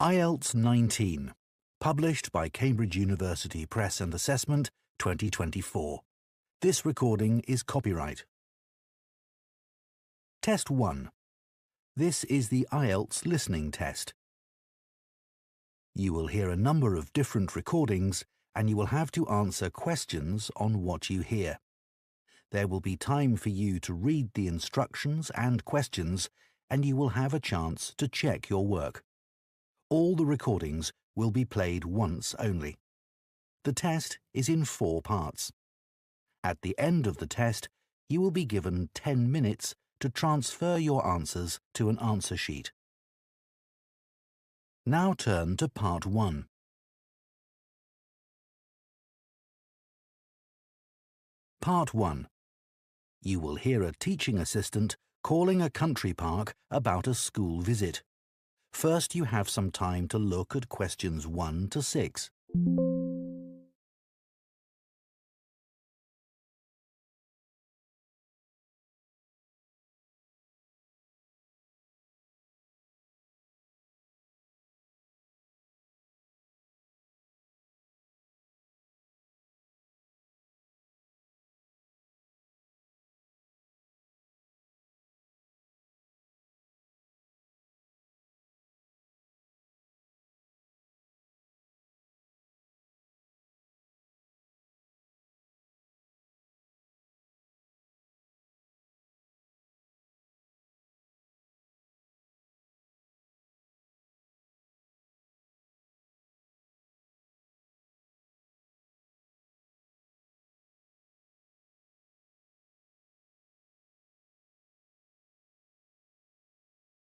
IELTS 19, published by Cambridge University Press and Assessment 2024. This recording is copyright. Test 1. This is the IELTS listening test. You will hear a number of different recordings and you will have to answer questions on what you hear. There will be time for you to read the instructions and questions and you will have a chance to check your work. All the recordings will be played once only. The test is in 4 parts. At the end of the test, you will be given 10 minutes to transfer your answers to an answer sheet. Now turn to Part 1. Part 1. You will hear a teaching assistant calling a country park about a school visit. First, you have some time to look at questions 1 to 6.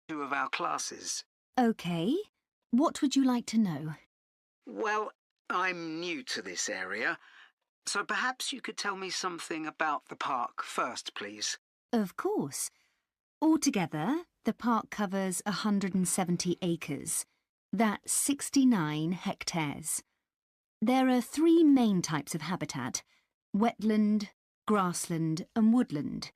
Two of our classes. OK. What would you like to know? Well, I'm new to this area, so perhaps you could tell me something about the park first, please. Of course. Altogether, the park covers 170 acres. That's 69 hectares. There are 3 main types of habitat: wetland, grassland and woodland.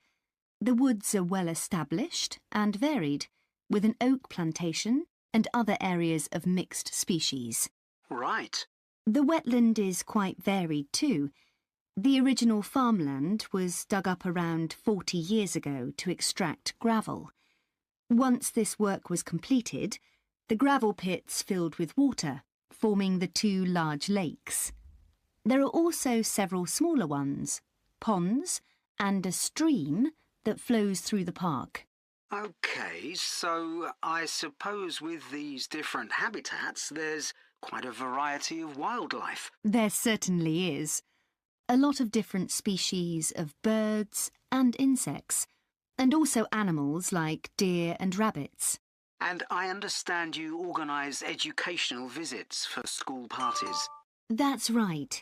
The woods are well established and varied, with an oak plantation and other areas of mixed species. Right. The wetland is quite varied too. The original farmland was dug up around 40 years ago to extract gravel. Once this work was completed, the gravel pits filled with water, forming the 2 large lakes. There are also several smaller ones, ponds, and a stream that flows through the park. OK, so I suppose with these different habitats, there's quite a variety of wildlife. There certainly is. A lot of different species of birds and insects, and also animals like deer and rabbits. And I understand you organise educational visits for school parties. That's right.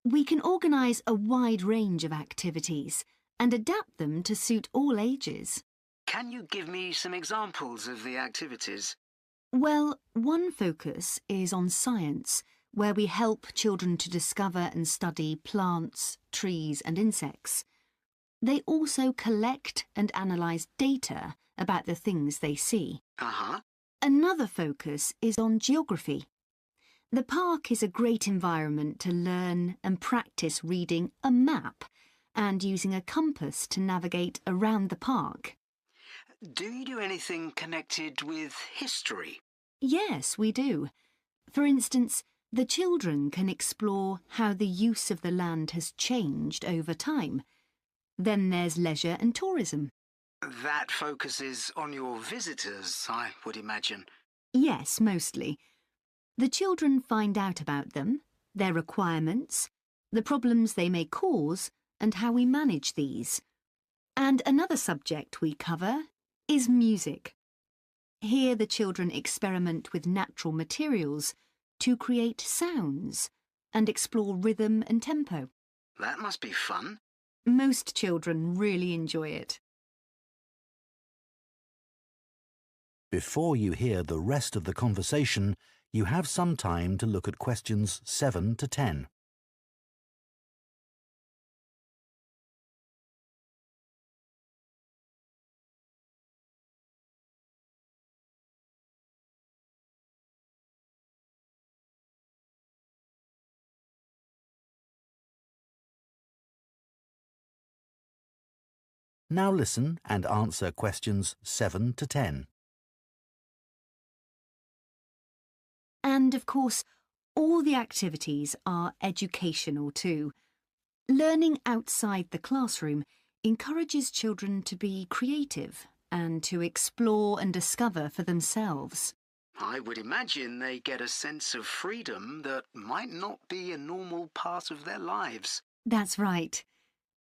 We can organise a wide range of activities and adapt them to suit all ages. Can you give me some examples of the activities? Well, one focus is on science, where we help children to discover and study plants, trees and insects. They also collect and analyse data about the things they see. Another focus is on geography. The park is a great environment to learn and practice reading a map and using a compass to navigate around the park. Do you do anything connected with history? Yes, we do. For instance, the children can explore how the use of the land has changed over time. Then there's leisure and tourism. That focuses on your visitors, I would imagine. Yes, mostly. The children find out about them, their requirements, the problems they may cause, and how we manage these. And another subject we cover is music. Here the children experiment with natural materials to create sounds and explore rhythm and tempo. That must be fun. Most children really enjoy it. Before you hear the rest of the conversation, you have some time to look at questions 7 to 10. Now listen and answer questions 7 to 10. And, of course, all the activities are educational too. Learning outside the classroom encourages children to be creative and to explore and discover for themselves. I would imagine they get a sense of freedom that might not be a normal part of their lives. That's right.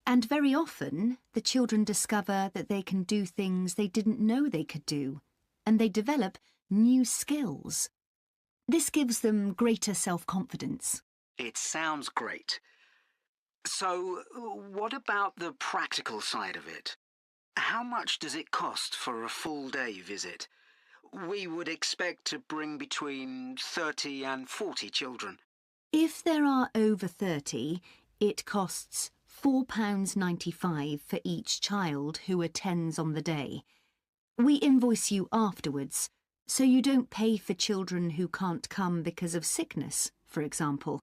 And very often, the children discover that they can do things they didn't know they could do, and they develop new skills. This gives them greater self-confidence. It sounds great. So, what about the practical side of it? How much does it cost for a full-day visit? We would expect to bring between 30 and 40 children. If there are over 30, it costs £4.95 for each child who attends on the day. We invoice you afterwards, so you don't pay for children who can't come because of sickness, for example.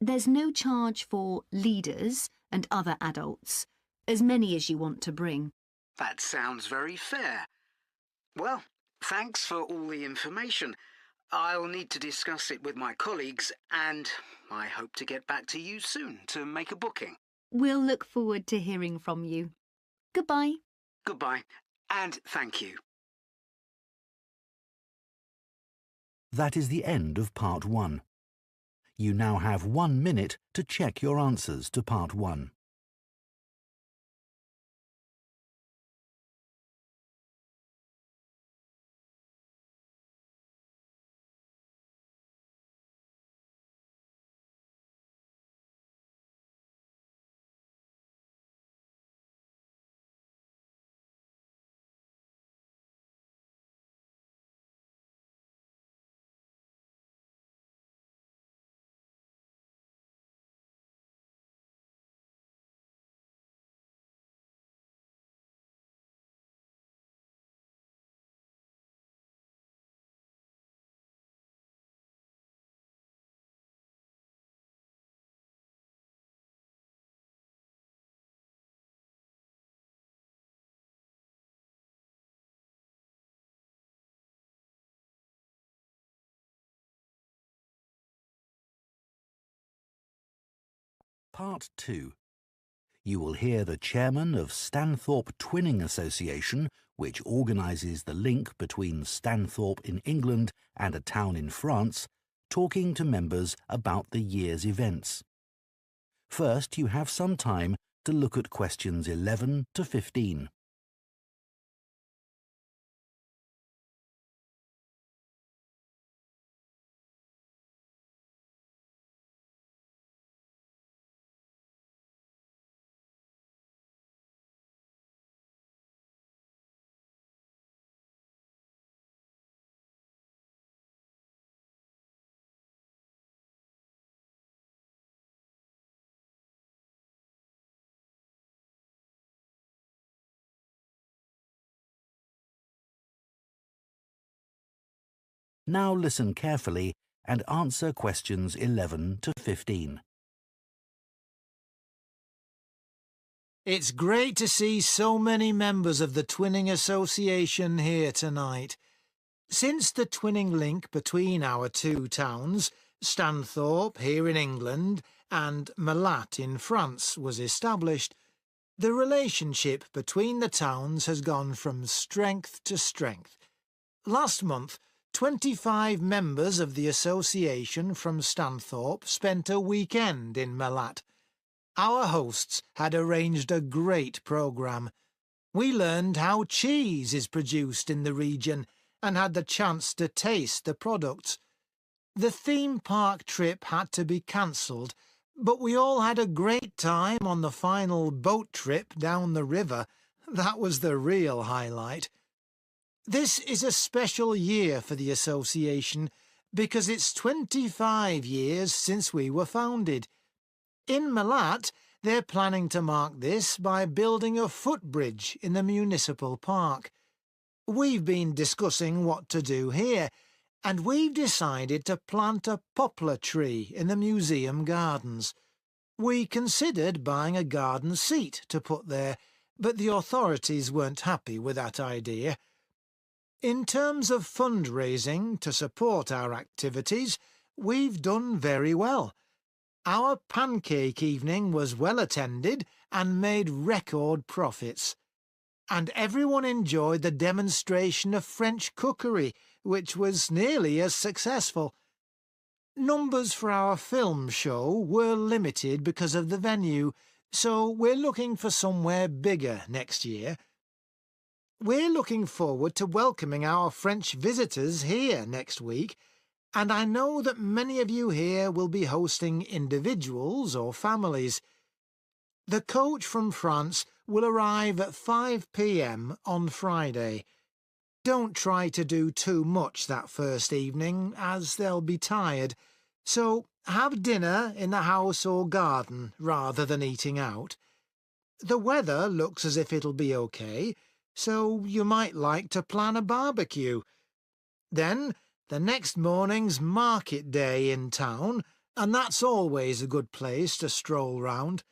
There's no charge for leaders and other adults, as many as you want to bring. That sounds very fair. Well, thanks for all the information. I'll need to discuss it with my colleagues, and I hope to get back to you soon to make a booking. We'll look forward to hearing from you. Goodbye. Goodbye, and thank you. That is the end of Part 1. You now have 1 minute to check your answers to Part 1. Part 2. You will hear the chairman of Stanthorpe Twinning Association, which organises the link between Stanthorpe in England and a town in France, talking to members about the year's events. First, you have some time to look at questions 11 to 15. Now listen carefully and answer questions 11 to 15. It's great to see so many members of the Twinning Association here tonight. Since the twinning link between our two towns, Stanthorpe here in England and Malat in France, was established, the relationship between the towns has gone from strength to strength. Last month, 25 members of the association from Stanthorpe spent a weekend in Malat. Our hosts had arranged a great programme. We learned how cheese is produced in the region and had the chance to taste the products. The theme park trip had to be cancelled, but we all had a great time on the final boat trip down the river. That was the real highlight. This is a special year for the association because it's 25 years since we were founded. In Malat, they're planning to mark this by building a footbridge in the municipal park. We've been discussing what to do here, and we've decided to plant a poplar tree in the museum gardens. We considered buying a garden seat to put there, but the authorities weren't happy with that idea. In terms of fundraising to support our activities, we've done very well. Our pancake evening was well attended and made record profits. And everyone enjoyed the demonstration of French cookery, which was nearly as successful. Numbers for our film show were limited because of the venue, so we're looking for somewhere bigger next year. We're looking forward to welcoming our French visitors here next week, and I know that many of you here will be hosting individuals or families. The coach from France will arrive at 5 p.m. on Friday. Don't try to do too much that first evening, as they'll be tired, so have dinner in the house or garden rather than eating out. The weather looks as if it'll be okay, so you might like to plan a barbecue. Then the next morning's market day in town, and that's always a good place to stroll round.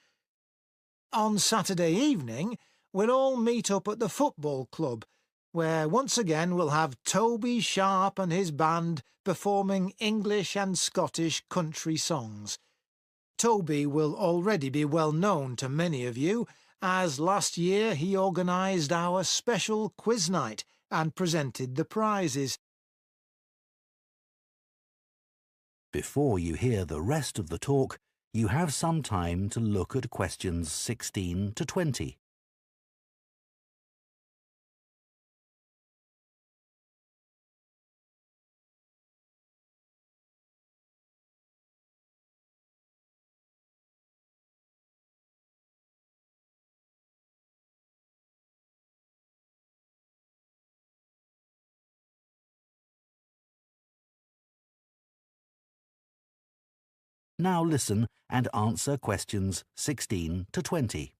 On Saturday evening, we'll all meet up at the football club, where once again we'll have Toby Sharp and his band performing English and Scottish country songs. Toby will already be well known to many of you, as last year he organised our special quiz night and presented the prizes. Before you hear the rest of the talk, you have some time to look at questions 16 to 20. Now listen and answer questions 16 to 20.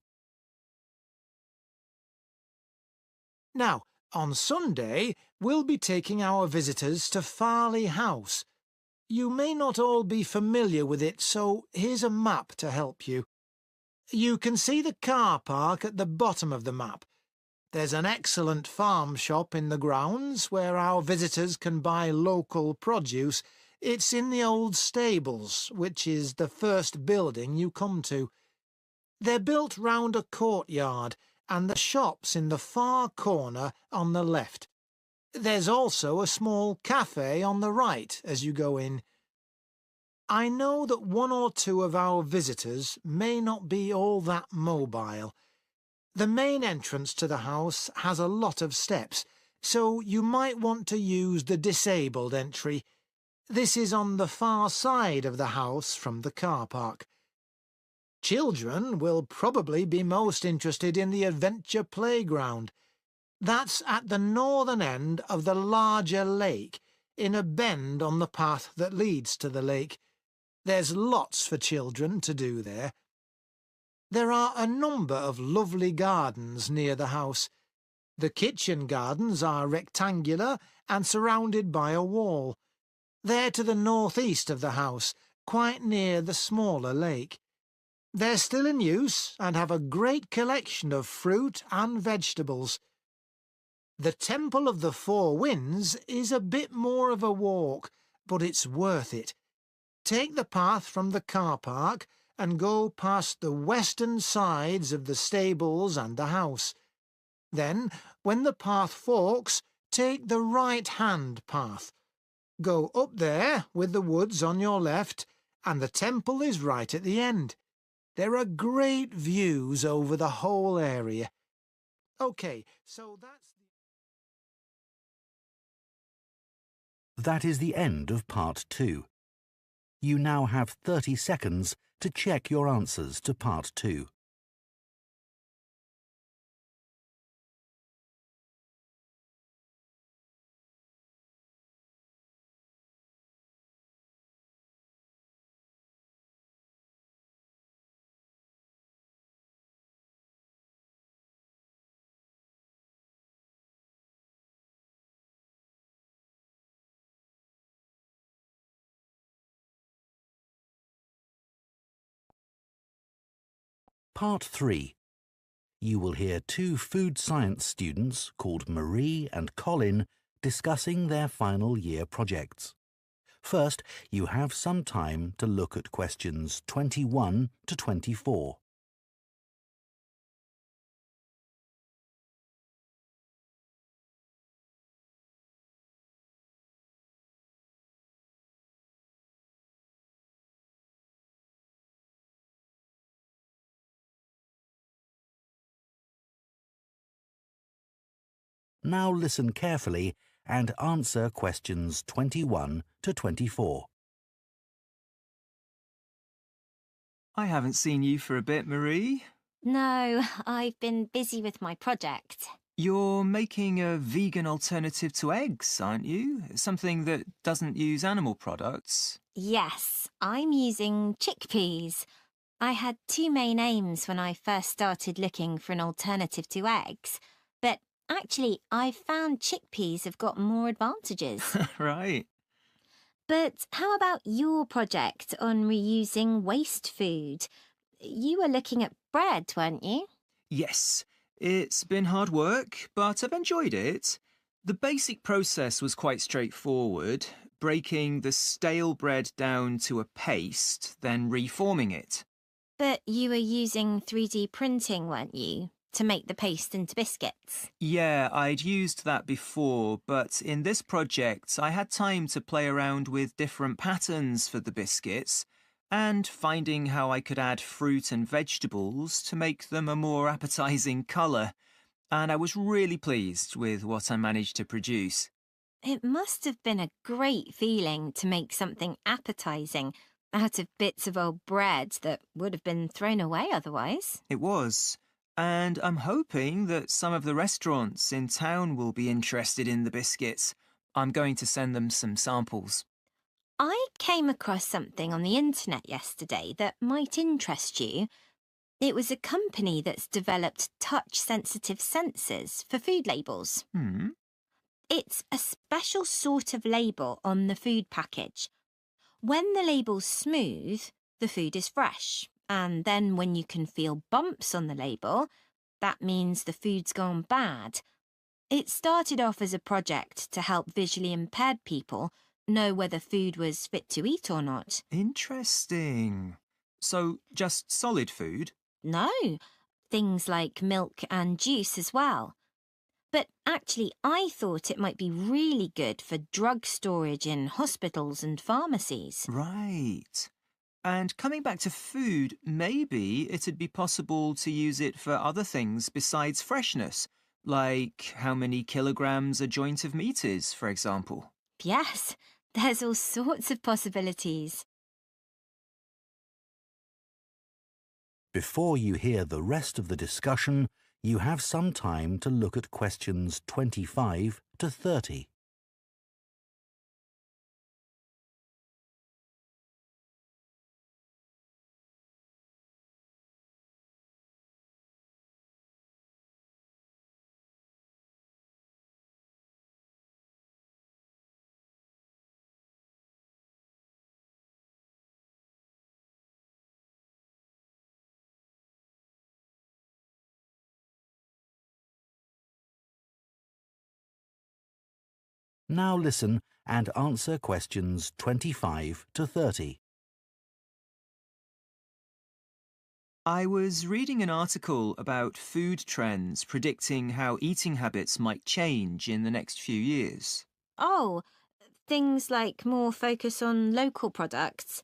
Now, on Sunday, we'll be taking our visitors to Farley House. You may not all be familiar with it, so here's a map to help you. You can see the car park at the bottom of the map. There's an excellent farm shop in the grounds where our visitors can buy local produce. It's in the old stables, which is the first building you come to. They're built round a courtyard, and the shop's in the far corner on the left. There's also a small cafe on the right as you go in. I know that one or two of our visitors may not be all that mobile. The main entrance to the house has a lot of steps, so you might want to use the disabled entry. This is on the far side of the house from the car park. Children will probably be most interested in the adventure playground. That's at the northern end of the larger lake, in a bend on the path that leads to the lake. There's lots for children to do there. There are a number of lovely gardens near the house. The kitchen gardens are rectangular and surrounded by a wall. They're to the northeast of the house, quite near the smaller lake. They're still in use and have a great collection of fruit and vegetables. The Temple of the Four Winds is a bit more of a walk, but it's worth it. Take the path from the car park and go past the western sides of the stables and the house. Then, when the path forks, take the right-hand path. Go up there with the woods on your left, and the temple is right at the end. There are great views over the whole area. OK, so That is the end of part 2. You now have 30 seconds to check your answers to part 2. Part 3. You will hear two food science students called Marie and Colin discussing their final year projects. First, you have some time to look at questions 21 to 24. Now listen carefully and answer questions 21 to 24. I haven't seen you for a bit, Marie. No, I've been busy with my project. You're making a vegan alternative to eggs, aren't you? Something that doesn't use animal products. Yes, I'm using chickpeas. I had two main aims when I first started looking for an alternative to eggs, but actually I found chickpeas have got more advantages. Right. But how about your project on reusing waste food? You were looking at bread, weren't you? Yes, it's been hard work, but I've enjoyed it. The basic process was quite straightforward, breaking the stale bread down to a paste, then reforming it. But you were using 3D printing, weren't you, to make the paste into biscuits? Yeah, I'd used that before, but in this project I had time to play around with different patterns for the biscuits and finding how I could add fruit and vegetables to make them a more appetizing colour, and I was really pleased with what I managed to produce. It must have been a great feeling to make something appetizing out of bits of old bread that would have been thrown away otherwise. It was. And I'm hoping that some of the restaurants in town will be interested in the biscuits. I'm going to send them some samples. I came across something on the internet yesterday that might interest you. It was a company that's developed touch-sensitive sensors for food labels. It's a special sort of label on the food package. When the label's smooth, the food is fresh. And then when you can feel bumps on the label, that means the food's gone bad. It started off as a project to help visually impaired people know whether food was fit to eat or not. Interesting. So, just solid food? No, things like milk and juice as well. But actually, I thought it might be really good for drug storage in hospitals and pharmacies. Right. And coming back to food, maybe it'd be possible to use it for other things besides freshness, like how many kilograms a joint of meat is, for example. Yes, there's all sorts of possibilities. Before you hear the rest of the discussion, you have some time to look at questions 25 to 30. Now listen and answer questions 25 to 30. I was reading an article about food trends predicting how eating habits might change in the next few years. Oh, things like more focus on local products.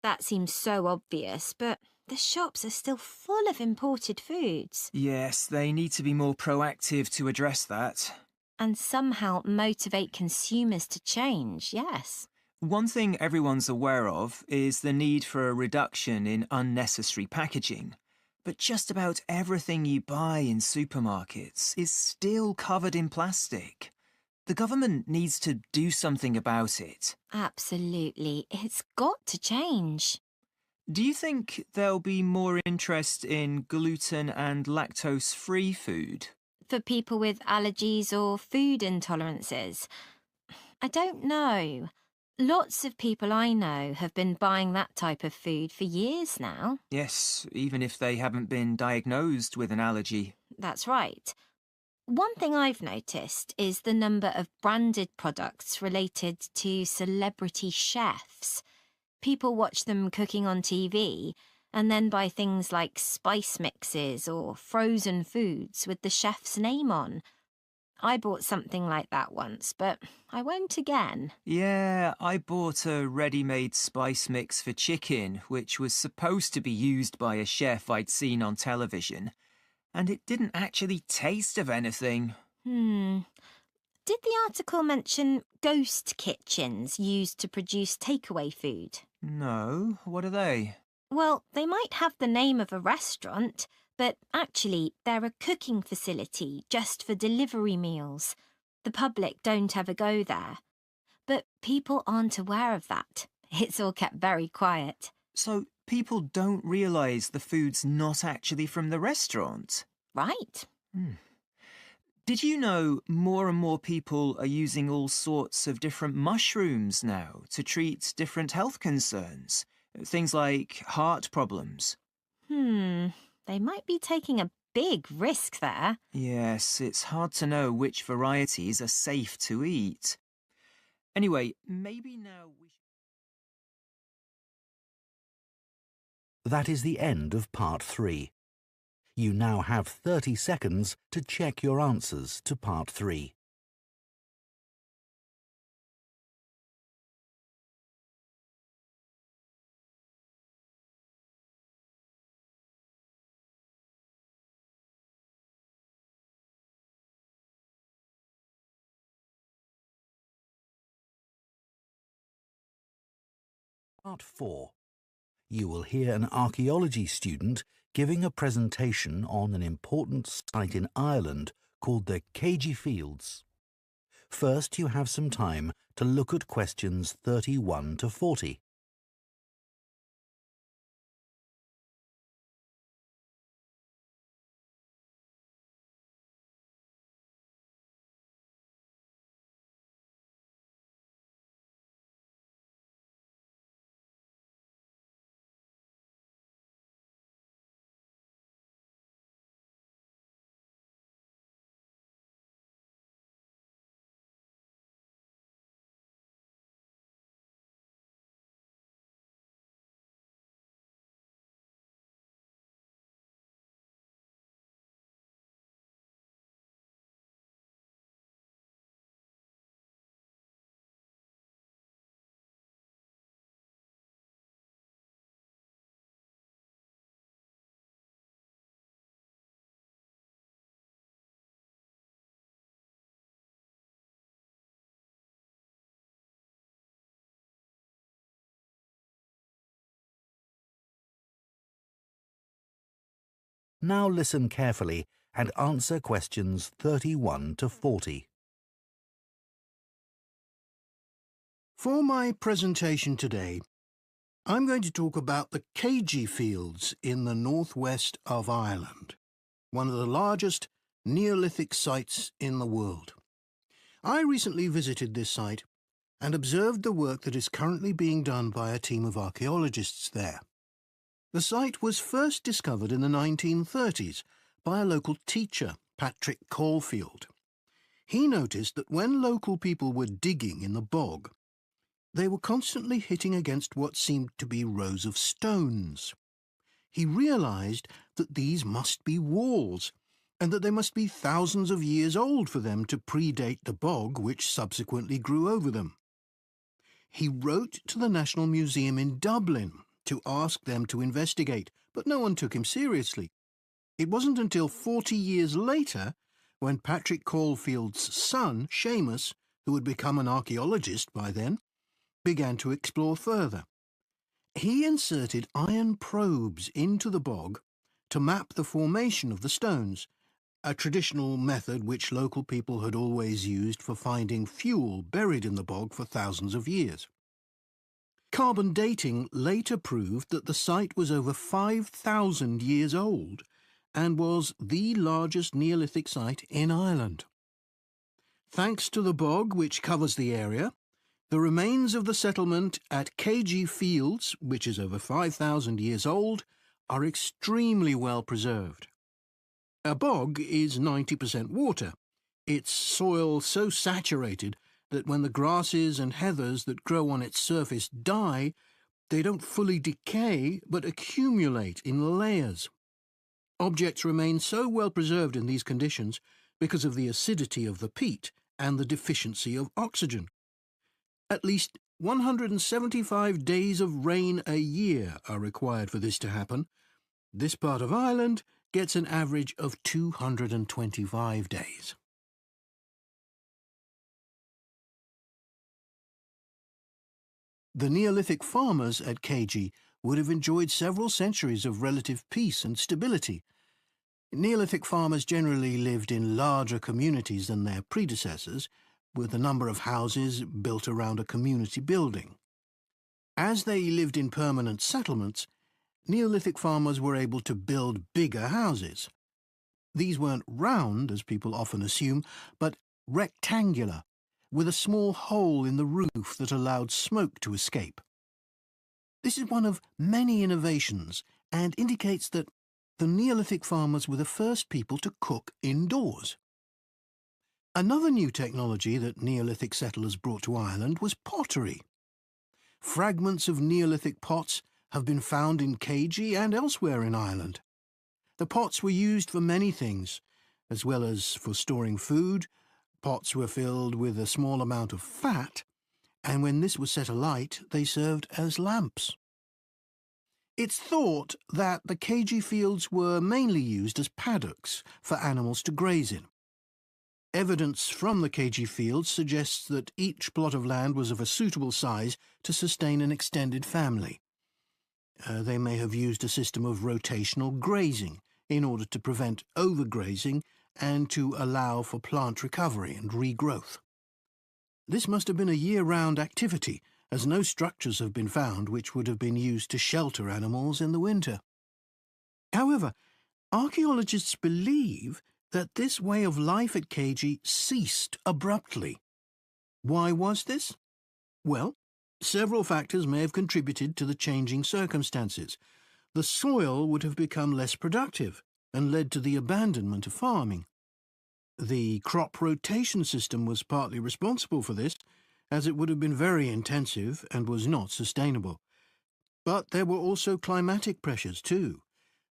That seems so obvious, but the shops are still full of imported foods. Yes, they need to be more proactive to address that. And somehow motivate consumers to change, yes. One thing everyone's aware of is the need for a reduction in unnecessary packaging. But just about everything you buy in supermarkets is still covered in plastic. The government needs to do something about it. Absolutely. It's got to change. Do you think there'll be more interest in gluten and lactose-free food? For people with allergies or food intolerances? I don't know. Lots of people I know have been buying that type of food for years now. Yes, even if they haven't been diagnosed with an allergy. That's right. One thing I've noticed is the number of branded products related to celebrity chefs. People watch them cooking on TV and then buy things like spice mixes or frozen foods with the chef's name on. I bought something like that once, but I won't again. Yeah, I bought a ready-made spice mix for chicken, which was supposed to be used by a chef I'd seen on television, and it didn't actually taste of anything. Did the article mention ghost kitchens used to produce takeaway food? No, what are they? Well, they might have the name of a restaurant, but actually they're a cooking facility just for delivery meals. The public don't ever go there. But people aren't aware of that. It's all kept very quiet. So people don't realise the food's not actually from the restaurant? Right. Did you know more and more people are using all sorts of different mushrooms now to treat different health concerns? Things like heart problems. They might be taking a big risk there. Yes, it's hard to know which varieties are safe to eat. Anyway, maybe now we should... That is the end of part 3. You now have 30 seconds to check your answers to part 3. Part 4. You will hear an archaeology student giving a presentation on an important site in Ireland called the Cagey Fields. First, you have some time to look at questions 31 to 40. Now listen carefully and answer questions 31 to 40. For my presentation today, I'm going to talk about the Cagey Fields in the northwest of Ireland, one of the largest Neolithic sites in the world. I recently visited this site and observed the work that is currently being done by a team of archaeologists there. The site was first discovered in the 1930s by a local teacher, Patrick Caulfield. He noticed that when local people were digging in the bog, they were constantly hitting against what seemed to be rows of stones. He realised that these must be walls, and that they must be thousands of years old for them to predate the bog which subsequently grew over them. He wrote to the National Museum in Dublin to ask them to investigate, but no one took him seriously. It wasn't until 40 years later, when Patrick Caulfield's son, Seamus, who had become an archaeologist by then, began to explore further. He inserted iron probes into the bog to map the formation of the stones, a traditional method which local people had always used for finding fuel buried in the bog for thousands of years. Carbon dating later proved that the site was over 5,000 years old and was the largest Neolithic site in Ireland. Thanks to the bog, which covers the area, The remains of the settlement at KG Fields, which is over 5,000 years old, are extremely well preserved. A bog is 90% water, its soil so saturated that when the grasses and heathers that grow on its surface die, they don't fully decay but accumulate in layers. Objects remain so well preserved in these conditions because of the acidity of the peat and the deficiency of oxygen. At least 175 days of rain a year are required for this to happen. This part of Ireland gets an average of 225 days. The Neolithic farmers at KG would have enjoyed several centuries of relative peace and stability. Neolithic farmers generally lived in larger communities than their predecessors, with a number of houses built around a community building. As they lived in permanent settlements, Neolithic farmers were able to build bigger houses. These weren't round, as people often assume, but rectangular, with a small hole in the roof that allowed smoke to escape. This is one of many innovations and indicates that the Neolithic farmers were the first people to cook indoors. Another new technology that Neolithic settlers brought to Ireland was pottery. Fragments of Neolithic pots have been found in KG and elsewhere in Ireland. The pots were used for many things, as well as for storing food. Pots were filled with a small amount of fat, and when this was set alight, they served as lamps. It's thought that the KG fields were mainly used as paddocks for animals to graze in. Evidence from the KG fields suggests that each plot of land was of a suitable size to sustain an extended family. They may have used a system of rotational grazing in order to prevent overgrazing and to allow for plant recovery and regrowth. This must have been a year-round activity, as no structures have been found which would have been used to shelter animals in the winter. However, archaeologists believe that this way of life at KG ceased abruptly. Why was this? Well, several factors may have contributed to the changing circumstances. The soil would have become less productive and led to the abandonment of farming. The crop rotation system was partly responsible for this, as it would have been very intensive and was not sustainable. But there were also climatic pressures too.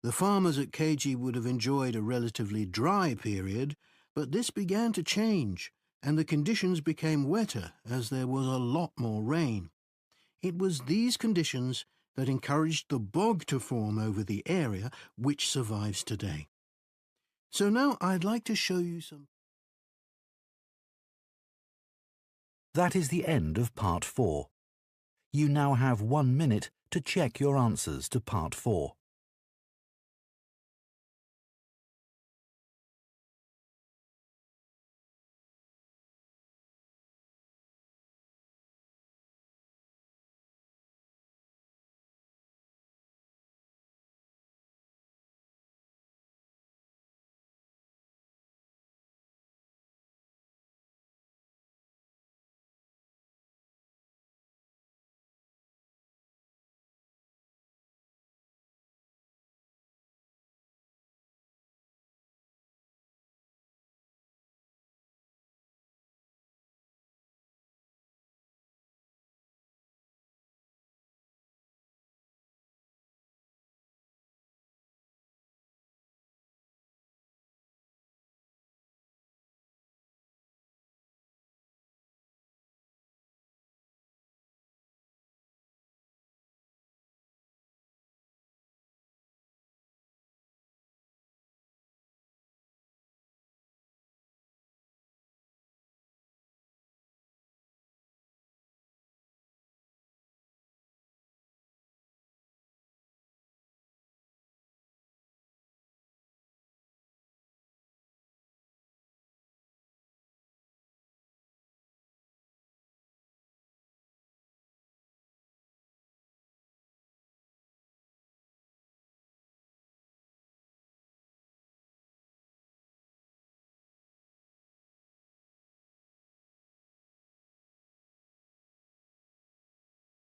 The farmers at KG would have enjoyed a relatively dry period, but this began to change, and the conditions became wetter as there was a lot more rain. It was these conditions that encouraged the bog to form over the area, which survives today. So now I'd like to show you some... That is the end of Part 4. You now have 1 minute to check your answers to Part 4.